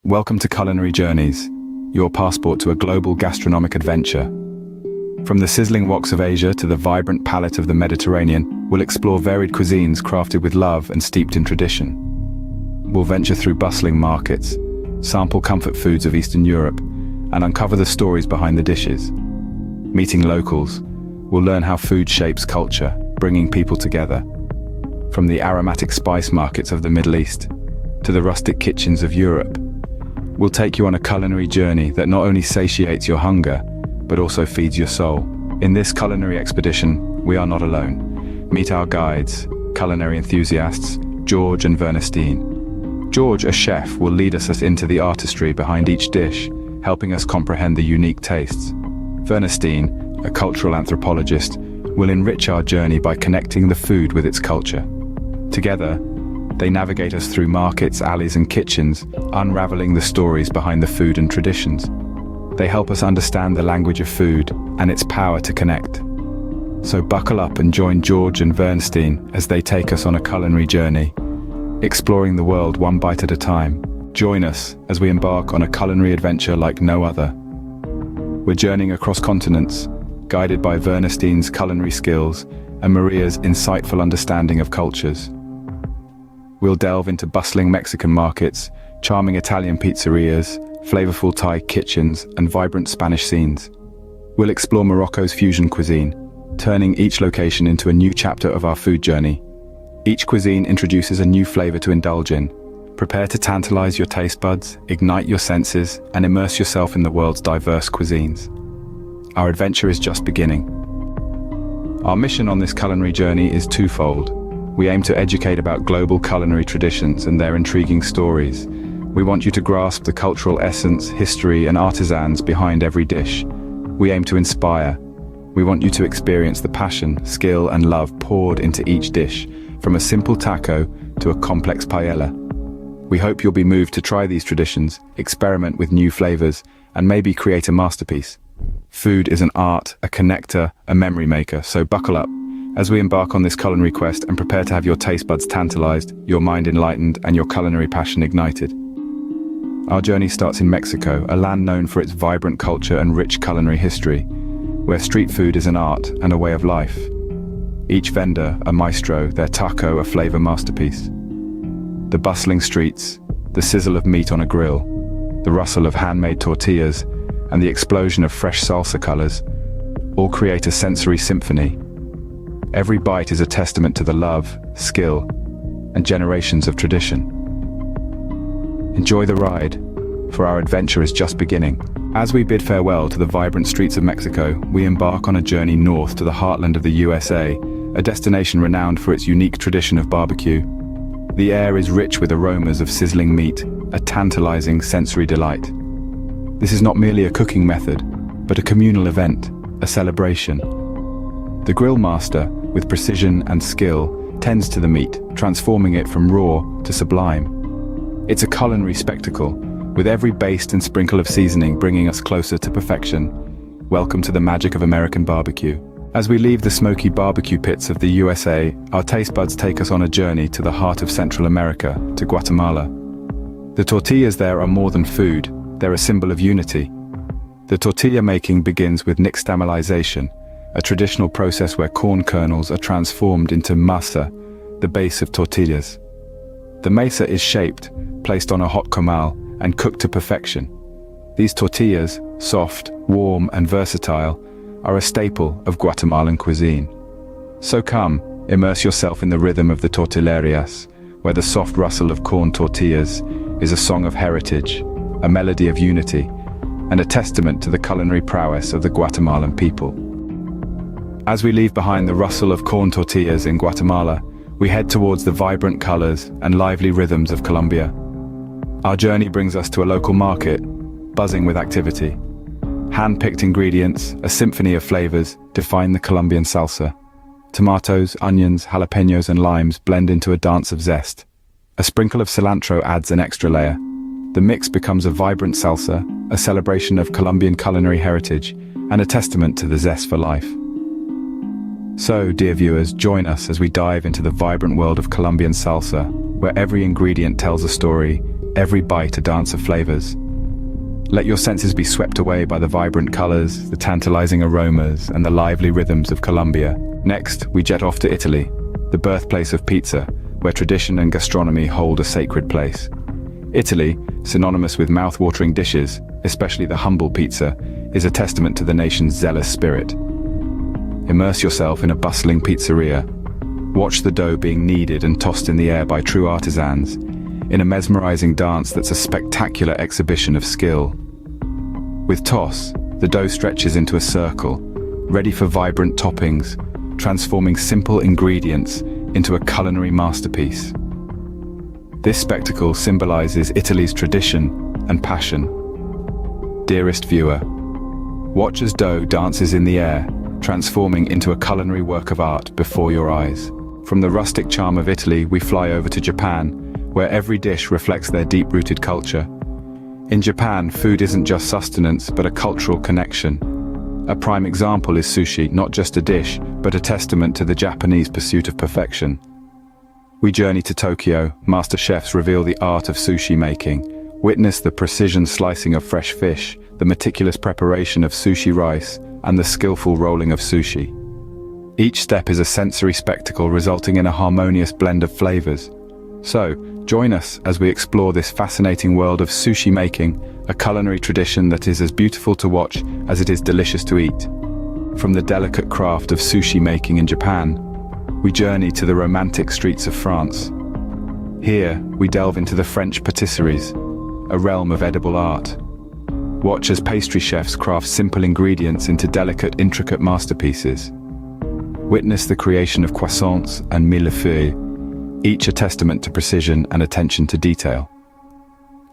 Welcome to Culinary Journeys, your passport to a global gastronomic adventure. From the sizzling woks of Asia to the vibrant palate of the Mediterranean, we'll explore varied cuisines crafted with love and steeped in tradition. We'll venture through bustling markets, sample comfort foods of Eastern Europe, and uncover the stories behind the dishes. Meeting locals, we'll learn how food shapes culture, bringing people together. From the aromatic spice markets of the Middle East to the rustic kitchens of Europe, we'll take you on a culinary journey that not only satiates your hunger, but also feeds your soul. In this culinary expedition, we are not alone. Meet our guides, culinary enthusiasts, George and Vernestine. George, a chef, will lead us into the artistry behind each dish, helping us comprehend the unique tastes. Vernestine, a cultural anthropologist, will enrich our journey by connecting the food with its culture. Together, they navigate us through markets, alleys, and kitchens, unraveling the stories behind the food and traditions. They help us understand the language of food and its power to connect. So buckle up and join George and Vernestine as they take us on a culinary journey, exploring the world one bite at a time. Join us as we embark on a culinary adventure like no other. We're journeying across continents, guided by Vernestine's culinary skills and Maria's insightful understanding of cultures. We'll delve into bustling Mexican markets, charming Italian pizzerias, flavorful Thai kitchens, and vibrant Spanish scenes. We'll explore Morocco's fusion cuisine, turning each location into a new chapter of our food journey. Each cuisine introduces a new flavor to indulge in. Prepare to tantalize your taste buds, ignite your senses, and immerse yourself in the world's diverse cuisines. Our adventure is just beginning. Our mission on this culinary journey is twofold. We aim to educate about global culinary traditions and their intriguing stories. We want you to grasp the cultural essence, history, and artisans behind every dish. We aim to inspire. We want you to experience the passion, skill, and love poured into each dish, from a simple taco to a complex paella. We hope you'll be moved to try these traditions, experiment with new flavors, and maybe create a masterpiece. Food is an art, a connector, a memory maker, so buckle up as we embark on this culinary quest and prepare to have your taste buds tantalized, your mind enlightened, and your culinary passion ignited. Our journey starts in Mexico, a land known for its vibrant culture and rich culinary history, where street food is an art and a way of life. Each vendor, a maestro, their taco, a flavor masterpiece. The bustling streets, the sizzle of meat on a grill, the rustle of handmade tortillas, and the explosion of fresh salsa colors, all create a sensory symphony. Every bite is a testament to the love, skill, and generations of tradition. Enjoy the ride, for our adventure is just beginning. As we bid farewell to the vibrant streets of Mexico, we embark on a journey north to the heartland of the USA, a destination renowned for its unique tradition of barbecue. The air is rich with aromas of sizzling meat, a tantalizing sensory delight. This is not merely a cooking method, but a communal event, a celebration. The grill master, with precision and skill, tends to the meat, transforming it from raw to sublime. It's a culinary spectacle, with every baste and sprinkle of seasoning bringing us closer to perfection. Welcome to the magic of American barbecue. As we leave the smoky barbecue pits of the USA, our taste buds take us on a journey to the heart of Central America, to Guatemala. The tortillas there are more than food, they're a symbol of unity. The tortilla making begins with nixtamalization, a traditional process where corn kernels are transformed into masa, the base of tortillas. The masa is shaped, placed on a hot comal, and cooked to perfection. These tortillas, soft, warm, and versatile, are a staple of Guatemalan cuisine. So come, immerse yourself in the rhythm of the tortillerias, where the soft rustle of corn tortillas is a song of heritage, a melody of unity, and a testament to the culinary prowess of the Guatemalan people. As we leave behind the rustle of corn tortillas in Guatemala, we head towards the vibrant colors and lively rhythms of Colombia. Our journey brings us to a local market, buzzing with activity. Hand-picked ingredients, a symphony of flavors, define the Colombian salsa. Tomatoes, onions, jalapenos, and limes blend into a dance of zest. A sprinkle of cilantro adds an extra layer. The mix becomes a vibrant salsa, a celebration of Colombian culinary heritage, and a testament to the zest for life. So, dear viewers, join us as we dive into the vibrant world of Colombian salsa, where every ingredient tells a story, every bite a dance of flavors. Let your senses be swept away by the vibrant colors, the tantalizing aromas, and the lively rhythms of Colombia. Next, we jet off to Italy, the birthplace of pizza, where tradition and gastronomy hold a sacred place. Italy, synonymous with mouth-watering dishes, especially the humble pizza, is a testament to the nation's zealous spirit. Immerse yourself in a bustling pizzeria. Watch the dough being kneaded and tossed in the air by true artisans, in a mesmerizing dance that's a spectacular exhibition of skill. With toss, the dough stretches into a circle, ready for vibrant toppings, transforming simple ingredients into a culinary masterpiece. This spectacle symbolizes Italy's tradition and passion. Dearest viewer, watch as dough dances in the air, transforming into a culinary work of art before your eyes. From the rustic charm of Italy, we fly over to Japan, where every dish reflects their deep-rooted culture. In Japan, food isn't just sustenance, but a cultural connection. A prime example is sushi, not just a dish, but a testament to the Japanese pursuit of perfection. We journey to Tokyo. Master chefs reveal the art of sushi making. Witness the precision slicing of fresh fish, the meticulous preparation of sushi rice, and the skillful rolling of sushi. Each step is a sensory spectacle, resulting in a harmonious blend of flavors. So, join us as we explore this fascinating world of sushi making, a culinary tradition that is as beautiful to watch as it is delicious to eat. From the delicate craft of sushi making in Japan, we journey to the romantic streets of France. Here, we delve into the French patisseries, a realm of edible art. Watch as pastry chefs craft simple ingredients into delicate, intricate masterpieces. Witness the creation of croissants and millefeuilles, each a testament to precision and attention to detail.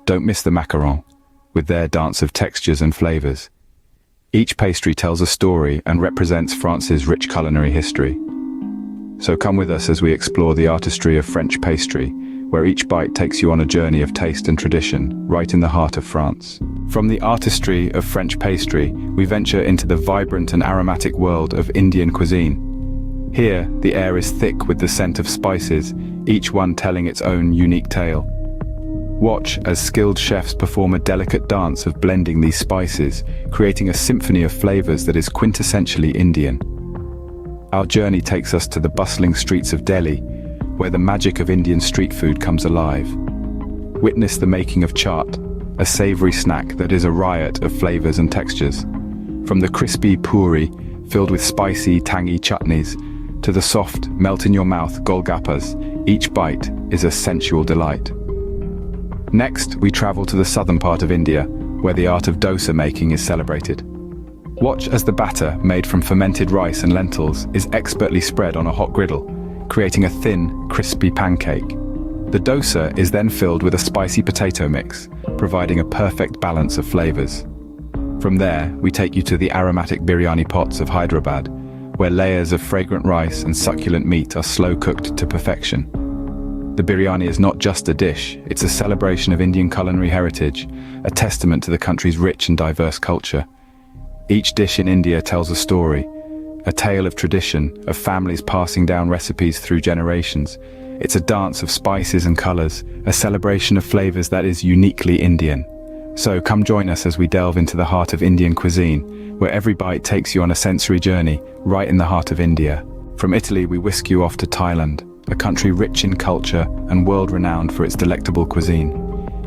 Don't miss the macarons, with their dance of textures and flavors. Each pastry tells a story and represents France's rich culinary history. So come with us as we explore the artistry of French pastry, where each bite takes you on a journey of taste and tradition, right in the heart of France. From the artistry of French pastry, we venture into the vibrant and aromatic world of Indian cuisine. Here, the air is thick with the scent of spices, each one telling its own unique tale. Watch as skilled chefs perform a delicate dance of blending these spices, creating a symphony of flavors that is quintessentially Indian. Our journey takes us to the bustling streets of Delhi, where the magic of Indian street food comes alive. Witness the making of chaat, a savory snack that is a riot of flavors and textures. From the crispy puri, filled with spicy, tangy chutneys, to the soft, melt-in-your-mouth golgappas, each bite is a sensual delight. Next, we travel to the southern part of India, where the art of dosa making is celebrated. Watch as the batter, made from fermented rice and lentils, is expertly spread on a hot griddle, creating a thin, crispy pancake. The dosa is then filled with a spicy potato mix, providing a perfect balance of flavors. From there, we take you to the aromatic biryani pots of Hyderabad, where layers of fragrant rice and succulent meat are slow-cooked to perfection. The biryani is not just a dish, it's a celebration of Indian culinary heritage, a testament to the country's rich and diverse culture. Each dish in India tells a story, a tale of tradition, of families passing down recipes through generations. It's a dance of spices and colors, a celebration of flavors that is uniquely Indian. So come join us as we delve into the heart of Indian cuisine, where every bite takes you on a sensory journey, right in the heart of India. From Italy, we whisk you off to Thailand, a country rich in culture and world-renowned for its delectable cuisine.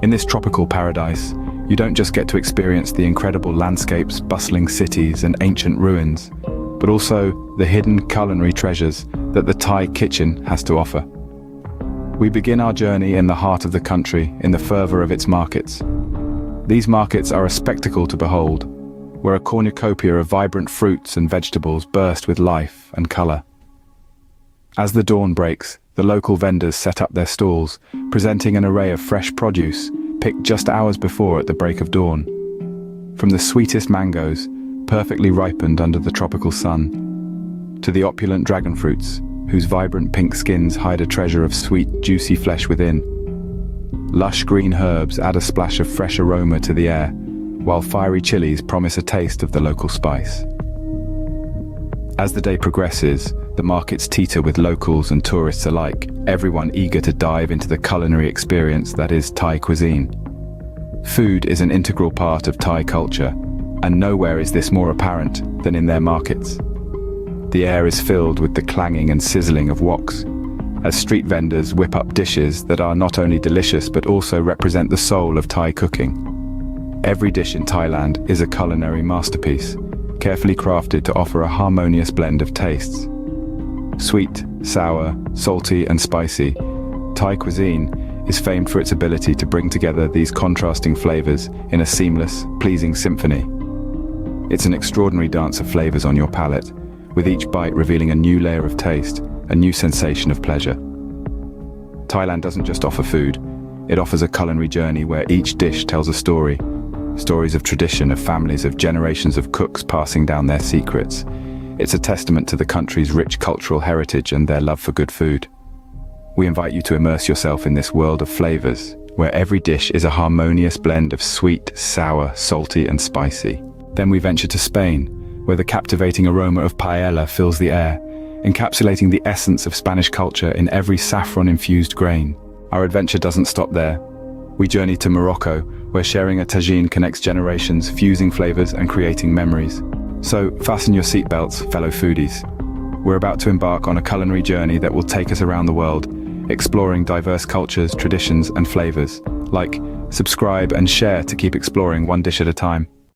In this tropical paradise, you don't just get to experience the incredible landscapes, bustling cities, and ancient ruins, but also the hidden culinary treasures that the Thai kitchen has to offer. We begin our journey in the heart of the country, in the fervor of its markets. These markets are a spectacle to behold, where a cornucopia of vibrant fruits and vegetables burst with life and color. As the dawn breaks, the local vendors set up their stalls, presenting an array of fresh produce, picked just hours before at the break of dawn. From the sweetest mangoes, perfectly ripened under the tropical sun, to the opulent dragon fruits, whose vibrant pink skins hide a treasure of sweet, juicy flesh within. Lush green herbs add a splash of fresh aroma to the air, while fiery chilies promise a taste of the local spice. As the day progresses, The markets teeter with locals and tourists alike, everyone eager to dive into the culinary experience that is Thai cuisine. Food is an integral part of Thai culture, and nowhere is this more apparent than in their markets. The air is filled with the clanging and sizzling of woks, as street vendors whip up dishes that are not only delicious but also represent the soul of Thai cooking. Every dish in Thailand is a culinary masterpiece, carefully crafted to offer a harmonious blend of tastes. Sweet, sour, salty, and spicy, Thai cuisine is famed for its ability to bring together these contrasting flavors in a seamless, pleasing symphony. It's an extraordinary dance of flavors on your palate, with each bite revealing a new layer of taste, a new sensation of pleasure. Thailand doesn't just offer food, it offers a culinary journey where each dish tells a story. Stories of tradition, of families, of generations of cooks passing down their secrets. It's a testament to the country's rich cultural heritage and their love for good food. We invite you to immerse yourself in this world of flavors, where every dish is a harmonious blend of sweet, sour, salty, and spicy. Then we venture to Spain, where the captivating aroma of paella fills the air, encapsulating the essence of Spanish culture in every saffron-infused grain. Our adventure doesn't stop there. We journey to Morocco, where sharing a tagine connects generations, fusing flavors and creating memories. So fasten your seatbelts, fellow foodies. We're about to embark on a culinary journey that will take us around the world, exploring diverse cultures, traditions, and flavors. Like, subscribe, and share to keep exploring one dish at a time.